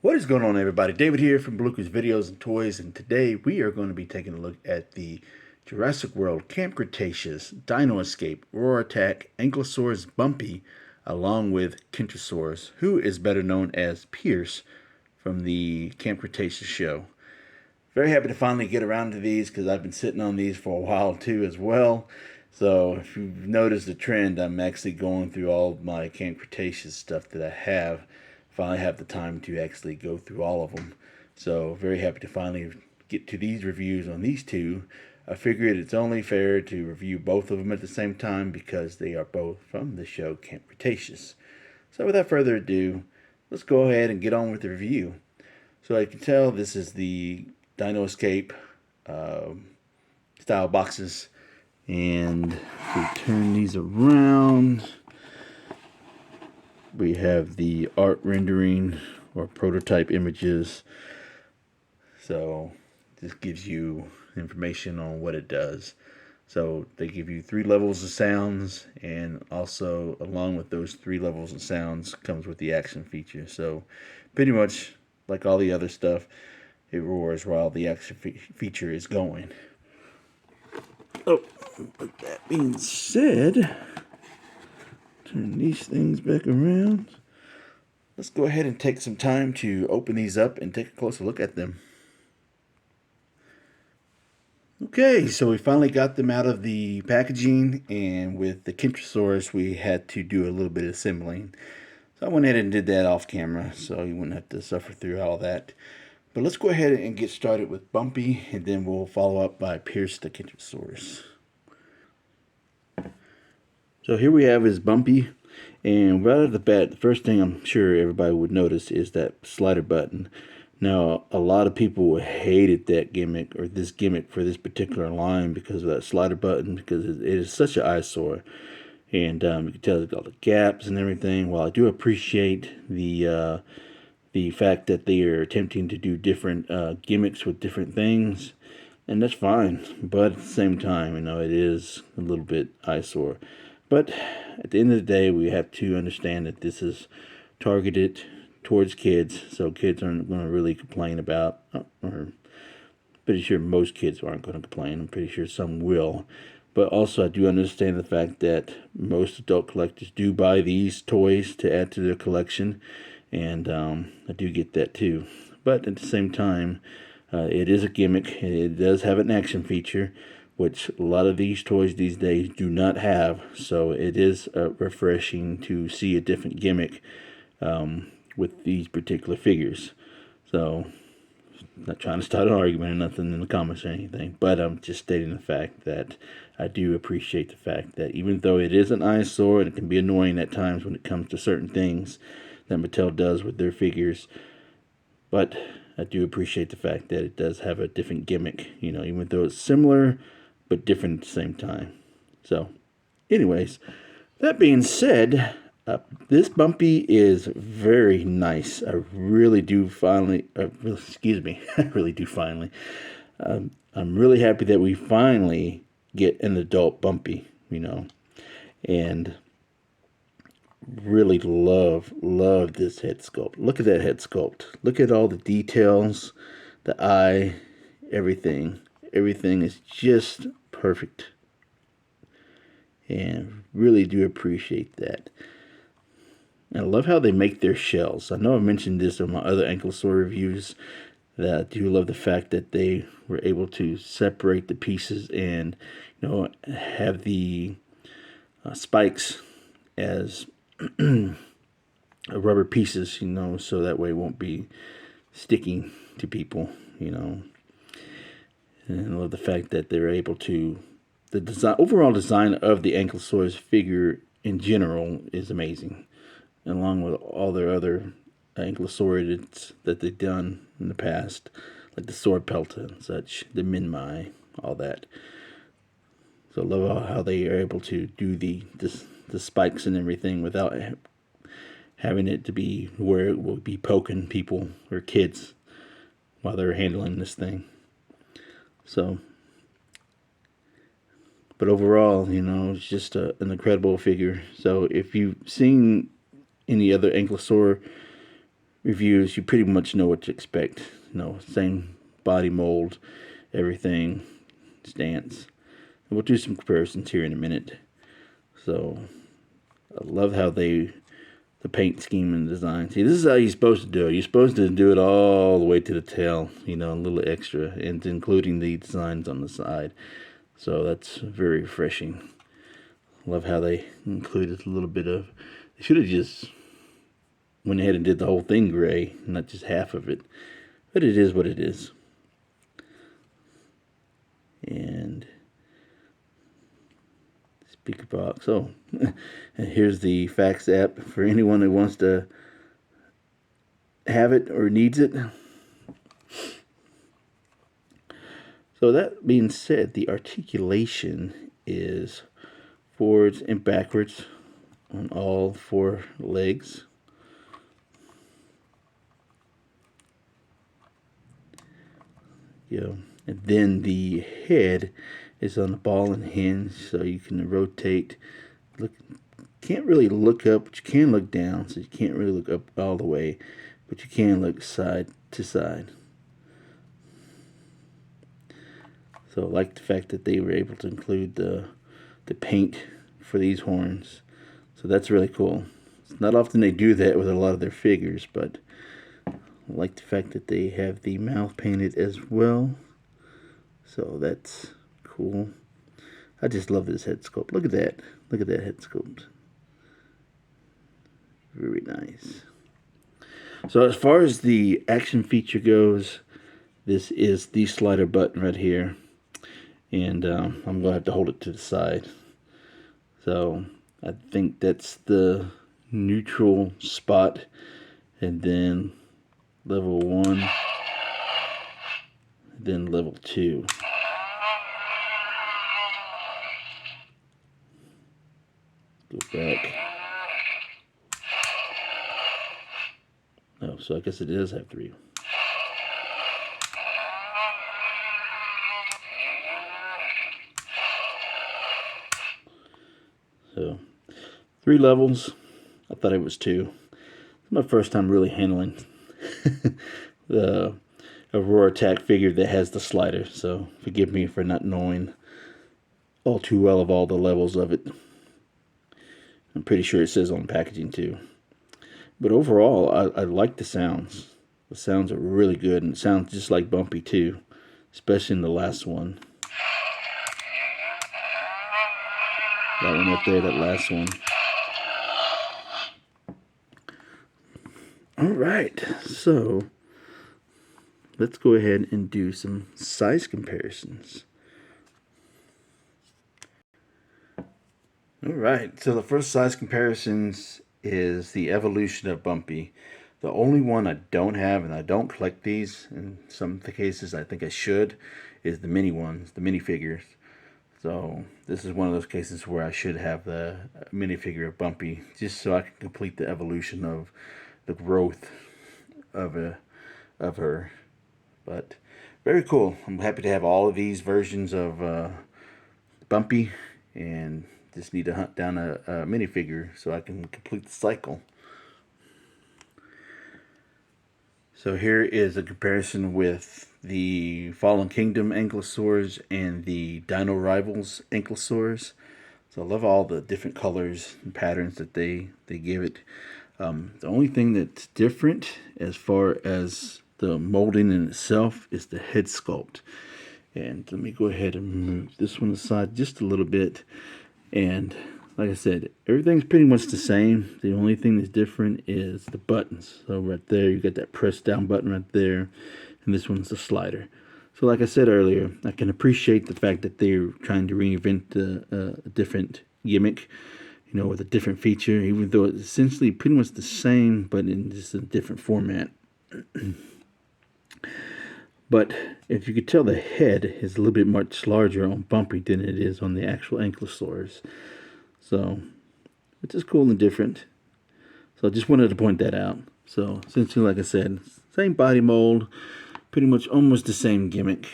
What is going on, everybody? David here from Bluckers Videos and Toys, and today we are going to be taking a look at the Jurassic World Camp Cretaceous Dino Escape Roar Attack Ankylosaurus Bumpy, along with Kentrosaurus, who is better known as Pierce from the Camp Cretaceous show. Very happy to finally get around to these because I've been sitting on these for a while too as well. So if you've noticed the trend, I'm actually going through all of my Camp Cretaceous stuff that I have. Finally have the time to actually go through all of them. So very happy to finally get to these reviews on these two. I figured it's only fair to review both of them at the same time because they are both from the show Camp Cretaceous. So without further ado, let's go ahead and get on with the review. So I can tell this is the Dino Escape style boxes, and if we turn these around, we have the art rendering or prototype images. So this gives you information on what it does. So they give you 3 levels of sounds, and also along with those 3 levels of sounds comes with the action feature. So pretty much like all the other stuff, it roars while the action feature is going. Oh, with that being said, turn these things back around. Let's go ahead and take some time to open these up and take a closer look at them. Okay, so we finally got them out of the packaging, and with the Kentrosaurus we had to do a little bit of assembling. So I went ahead and did that off camera so you wouldn't have to suffer through all that. But let's go ahead and get started with Bumpy, and then we'll follow up by Pierce the Kentrosaurus. So here we have is Bumpy, and right off the bat, the first thing I'm sure everybody would notice is that slider button. Now, a lot of people hated that gimmick, or this gimmick for this particular line, because of that slider button, because it is such an eyesore. And you can tell all the gaps and everything. While I do appreciate the fact that they are attempting to do different gimmicks with different things, and that's fine. But at the same time, you know, it is a little bit eyesore. But at the end of the day, we have to understand that this is targeted towards kids, so kids aren't going to really complain about, or pretty sure most kids aren't going to complain. I'm pretty sure some will. But also I do understand the fact that most adult collectors do buy these toys to add to their collection, and I do get that too. But at the same time, it is a gimmick. It does have an action feature, which a lot of these toys these days do not have. So it is refreshing to see a different gimmick with these particular figures. So, not trying to start an argument or nothing in the comments or anything, but I'm just stating the fact that I do appreciate the fact that even though it is an eyesore and it can be annoying at times when it comes to certain things that Mattel does with their figures, but I do appreciate the fact that it does have a different gimmick, you know, even though it's similar but different at the same time. So, anyways, that being said, this Bumpy is very nice. I really do finally, excuse me, I really do finally. I'm really happy that we finally get an adult Bumpy, you know, and really love this head sculpt. Look at that head sculpt. Look at all the details, the eye, everything. Everything is just perfect, and really do appreciate that. And I love how they make their shells. I know I've mentioned this in my other Ankylosaurus reviews, that I do love the fact that they were able to separate the pieces and, you know, have the spikes as rubber pieces, you know, so that way it won't be sticking to people, you know. And I love the fact that they're able to, the design, overall design of the Ankylosaurus figure in general is amazing, along with all their other Ankylosaurids that they've done in the past, like the sword pelta and such, the Minmai, all that. So I love how they are able to do the spikes and everything without having it to be where it will be poking people or kids while they're handling this thing. So, but overall, you know, it's just an incredible figure. So if you've seen any other Ankylosaur reviews, you pretty much know what to expect. You know, same body mold, everything, stance. And we'll do some comparisons here in a minute. So, I love how the paint scheme and design. See, this is how you're supposed to do it. You're supposed to do it all the way to the tail, you know, a little extra, and including the designs on the side. So that's very refreshing. Love how they included a little bit of, they should have just went ahead and did the whole thing gray, not just half of it. But it is what it is. And speaker box. Oh, and here's the fax app for anyone who wants to have it or needs it. So that being said, the articulation is forwards and backwards on all 4 legs. And then the head is on the ball and hinge, so you can rotate. Look, can't really look up, but you can look down, so you can't really look up all the way, but you can look side to side. So I like the fact that they were able to include the paint for these horns. So that's really cool. It's not often they do that with a lot of their figures, but I like the fact that they have the mouth painted as well. So that's cool. I just love this head sculpt. Look at that. Look at that head sculpt. Very nice. So as far as the action feature goes, this is the slider button right here. And I'm going to have to hold it to the side. So I think that's the neutral spot. And then level 1. Then level 2. Go back. Oh, so I guess it does have 3. So, 3 levels. I thought it was 2. It's my first time really handling the Aurora Attack figure that has the slider. So, forgive me for not knowing all too well of all the levels of it. I'm pretty sure it says on packaging too. But overall, I like the sounds. The sounds are really good, and it sounds just like Bumpy too, especially in the last one. That one up there, that last one. Alright, so let's go ahead and do some size comparisons. Alright, so the first size comparisons is the evolution of Bumpy. The only one I don't have, and I don't collect these, in some of the cases I think I should, is the mini ones, the minifigures. So this is one of those cases where I should have the minifigure of Bumpy, just so I can complete the evolution of the growth of her. But very cool. I'm happy to have all of these versions of Bumpy, and just need to hunt down a minifigure so I can complete the cycle. So here is a comparison with the Fallen Kingdom Ankylosaurus and the Dino Rivals Ankylosaurus. So I love all the different colors and patterns that they give it. The only thing that's different as far as the molding in itself is the head sculpt. And let me go ahead and move this one aside just a little bit. And like I said, everything's pretty much the same. The only thing that's different is the buttons. So right there, you got that press down button right there. And this one's the slider. So like I said earlier, I can appreciate the fact that they're trying to reinvent a different gimmick, you know, with a different feature, even though it's essentially pretty much the same, but in just a different format. But if you could tell, the head is a little bit much larger on Bumpy than it is on the actual Ankylosaurus. So, which is cool and different. So I just wanted to point that out. So essentially, like I said, same body mold, pretty much almost the same gimmick.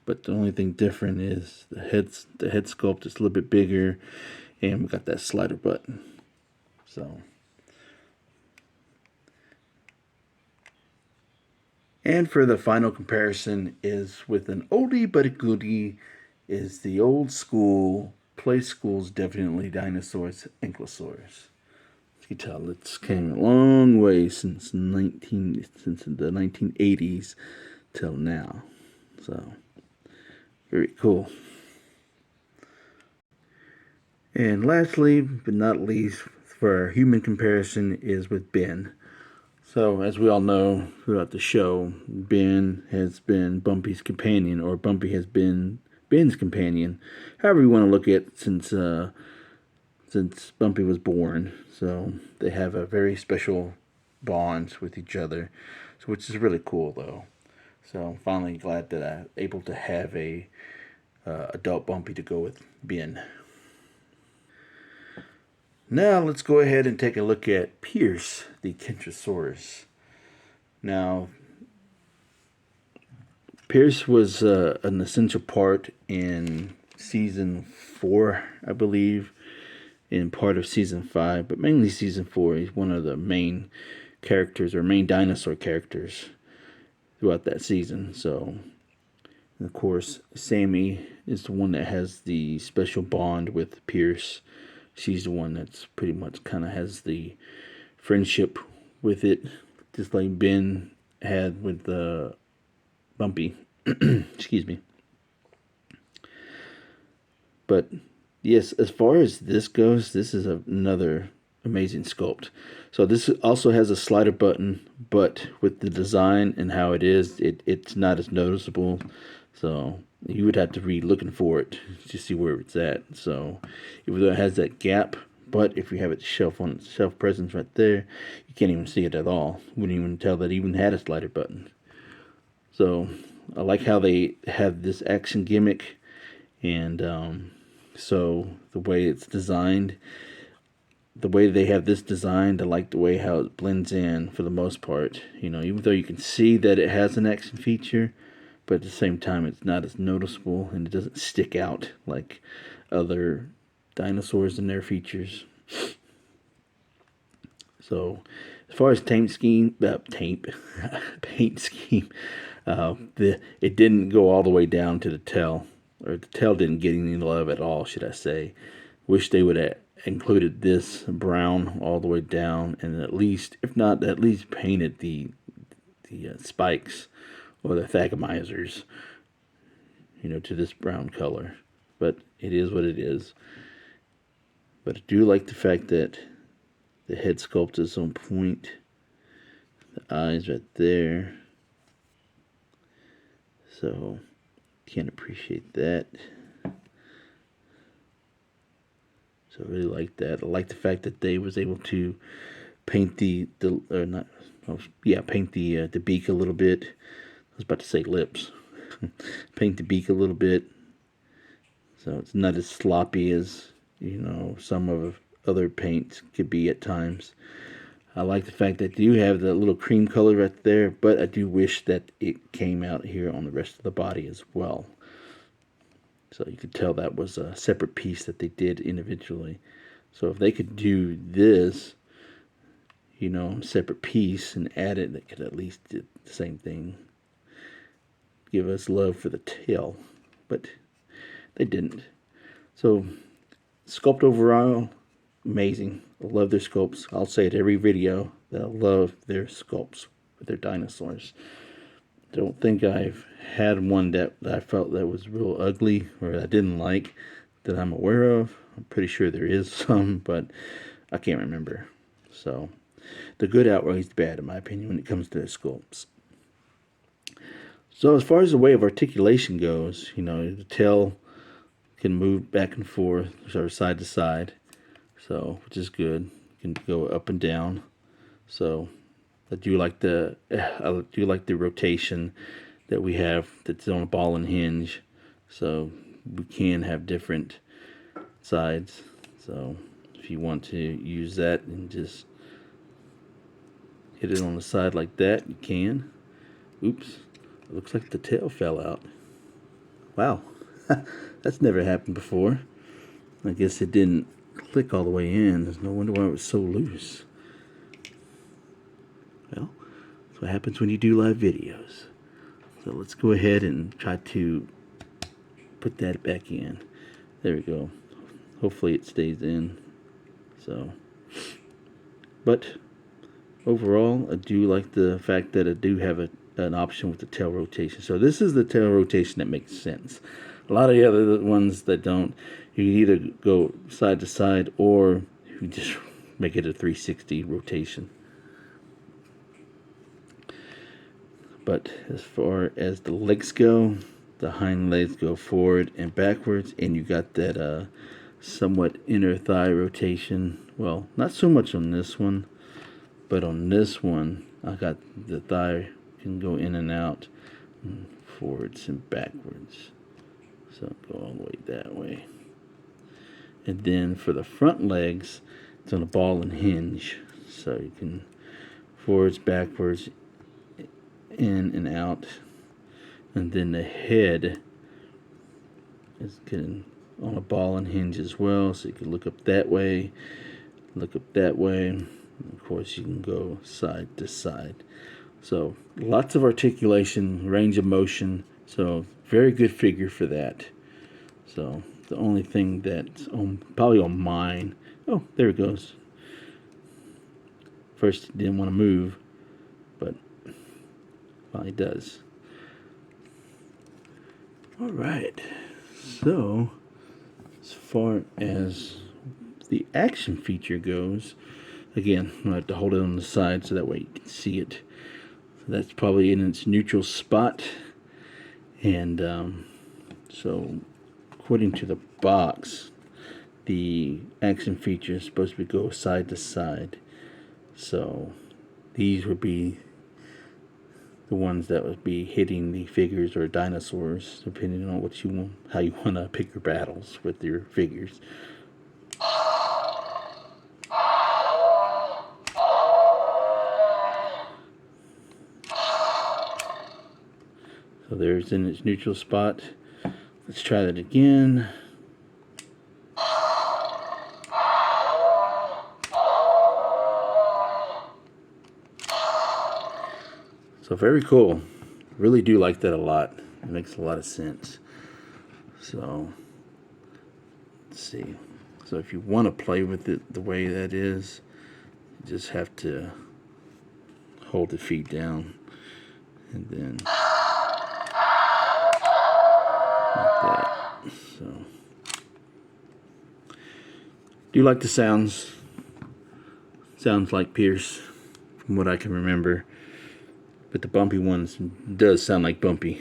But the only thing different is the head sculpt is a little bit bigger, and we got that slider button. So And for the final comparison is with an oldie but a goodie, is the old school play school's definitely dinosaurs Ankylosaurus. You can tell it's came a long way since the 1980s till now. So very cool. And lastly, but not least, for our human comparison is with Ben. So, as we all know throughout the show, Ben has been Bumpy's companion, or Bumpy has been Ben's companion, however you want to look at it, since Bumpy was born. So they have a very special bond with each other, so which is really cool though. So I'm finally glad that I'm able to have a adult Bumpy to go with Ben. Now let's go ahead and take a look at Pierce, the Kentrosaurus. Now, Pierce was an essential part in season 4, I believe, in part of season 5, but mainly season 4. He's one of the main characters, or main dinosaur characters, throughout that season. So, and of course, Sammy is the one that has the special bond with Pierce. She's the one that's pretty much kind of has the friendship with it, just like Ben had with Bumpy. Excuse me. But yes, as far as this goes, this is another amazing sculpt. So this also has a slider button, but with the design and how it is, it's not as noticeable. So you would have to be looking for it to see where it's at. So even though it has that gap, but if you have it shelf presence right there, you can't even see it at all. Wouldn't even tell that it even had a slider button. So I like how they have this action gimmick, and so the way it's designed, the way they have this designed, I like the way how it blends in for the most part. You know, even though you can see that it has an action feature, but at the same time it's not as noticeable and it doesn't stick out like other dinosaurs and their features. So as far as paint scheme, it didn't go all the way down to the tail, or the tail didn't get any love at all, should I say. Wish they would have included this brown all the way down, and at least, if not, at least painted the spikes or the thagomizers, you know, to this brown color. But it is what it is. But I do like the fact that the head sculpt is on point. The eyes right there. So, can't appreciate that. So I really like that. I like the fact that they was able to paint paint the beak a little bit. I was about to say lips. Paint the beak a little bit, so it's not as sloppy as, you know, some of other paints could be at times. I like the fact that you have the little cream color right there, but I do wish that it came out here on the rest of the body as well. So you could tell that was a separate piece that they did individually. So if they could do this, you know, separate piece and add it, they could at least do the same thing. Give us love for the tail, but they didn't. So sculpt overall, amazing. I love their sculpts. I'll say it every video that I love their sculpts with their dinosaurs. Don't think I've had one that I felt that was real ugly or I didn't like that I'm aware of. I'm pretty sure there is some, but I can't remember. So the good outweighs the bad, in my opinion, when it comes to the sculpts. So as far as the way of articulation goes, you know, the tail can move back and forth, or side to side, so which is good. Can go up and down. So I do like the rotation that we have that's on a ball and hinge. So we can have different sides. So if you want to use that and just hit it on the side like that, you can. Oops, it looks like the tail fell out. Wow, that's never happened before. I guess it didn't click all the way in. There's no wonder why it was so loose. Well, that's what happens when you do live videos. So let's go ahead and try to put that back in. There we go. Hopefully it stays in. So, but overall, I do like the fact that I do have an option with the tail rotation. So this is the tail rotation that makes sense. A lot of the other ones that don't, you either go side to side or you just make it a 360 rotation. But as far as the legs go, the hind legs go forward and backwards, and you got that somewhat inner thigh rotation. Well, not so much on this one, but on this one, I got the thigh can go in and out, and forwards and backwards. So go all the way that way. And then for the front legs, it's on a ball and hinge. So you can forwards, backwards, in and out. And then the head is getting on a ball and hinge as well. So you can look up that way, look up that way. And of course, you can go side to side. So lots of articulation, range of motion. So very good figure for that. So the only thing that's probably on mine. Oh, there it goes. First, it didn't want to move, but finally does. All right. So as far as the action feature goes, again, I have to hold it on the side so that way you can see it. So that's probably in its neutral spot. And so according to the box, the action feature is supposed to go side to side. So these would be the ones that would be hitting the figures or dinosaurs, depending on what you want, how you want to pick your battles with your figures. So there's in its neutral spot. Let's try that again. So very cool. Really do like that a lot. It makes a lot of sense. So let's see. So if you want to play with it the way that is, you just have to hold the feet down and then like that. So do you like the sounds? Sounds like Pierce from what I can remember. But the Bumpy ones does sound like Bumpy.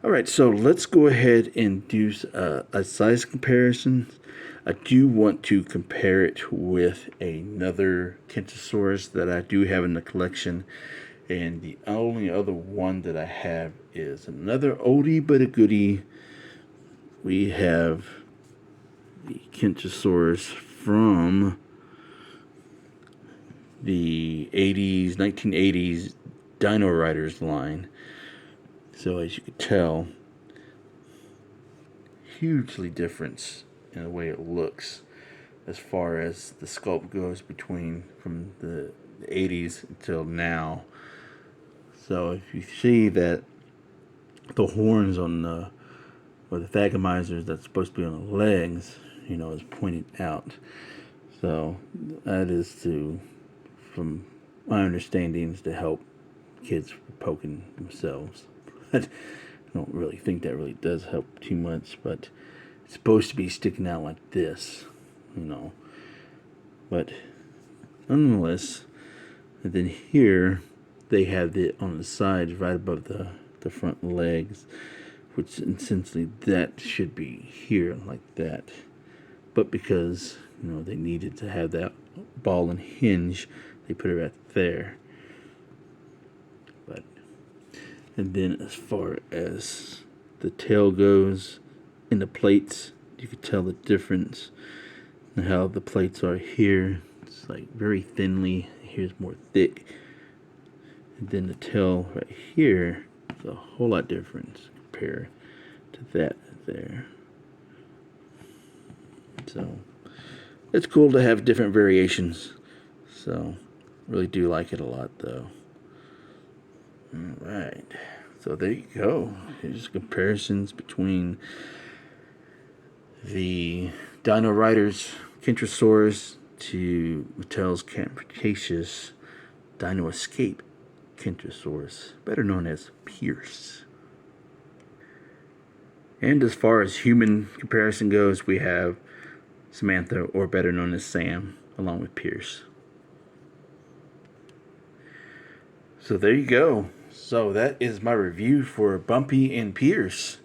Alright, so let's go ahead and do a size comparison. I do want to compare it with another Kentrosaurus that I do have in the collection. And the only other one that I have is another oldie but a goodie. We have the Kentrosaurus from the 1980s Dino Riders line. So as you can tell, hugely different in the way it looks as far as the sculpt goes from the 80s until now. So if you see that the horns on the, or the thagomizers that's supposed to be on the legs, is pointed out. So that is to, from my understanding, is to help kids from poking themselves. I don't really think that really does help too much, but it's supposed to be sticking out like this, But nonetheless, and then here they have it on the sides right above the front legs, which essentially that should be here like that. But because, they needed to have that ball and hinge, they put it right there. And then as far as the tail goes, in the plates, you can tell the difference in how the plates are here. It's like very thinly, here's more thick. And then the tail right here is a whole lot different compared to that there. So it's cool to have different variations. So really do like it a lot though. Alright, so there you go. Here's comparisons between the Dino Riders Kentrosaurus to Mattel's Cretaceous Dino Escape Kentrosaurus, better known as Pierce. And as far as human comparison goes, we have Samantha, or better known as Sam, along with Pierce. So there you go. So that is my review for Bumpy and Pierce.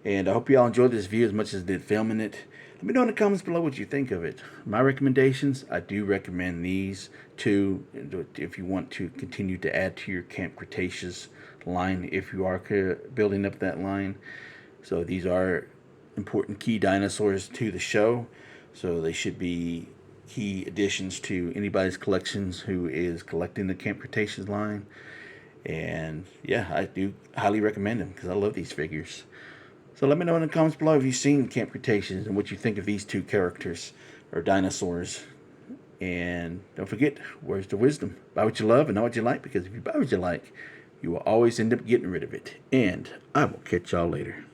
And I hope you all enjoyed this video as much as I did filming it. Let me know in the comments below what you think of it. My recommendations, I do recommend these two if you want to continue to add to your Camp Cretaceous line, if you are building up that line. So these are important key dinosaurs to the show. So they should be key additions to anybody's collections who is collecting the Camp Cretaceous line. And yeah, I do highly recommend them because I love these figures. So let me know in the comments below if you've seen Camp Cretaceous and what you think of these two characters or dinosaurs. And don't forget, where's the wisdom? Buy what you love and not what you like, because if you buy what you like, you will always end up getting rid of it. And I will catch y'all later.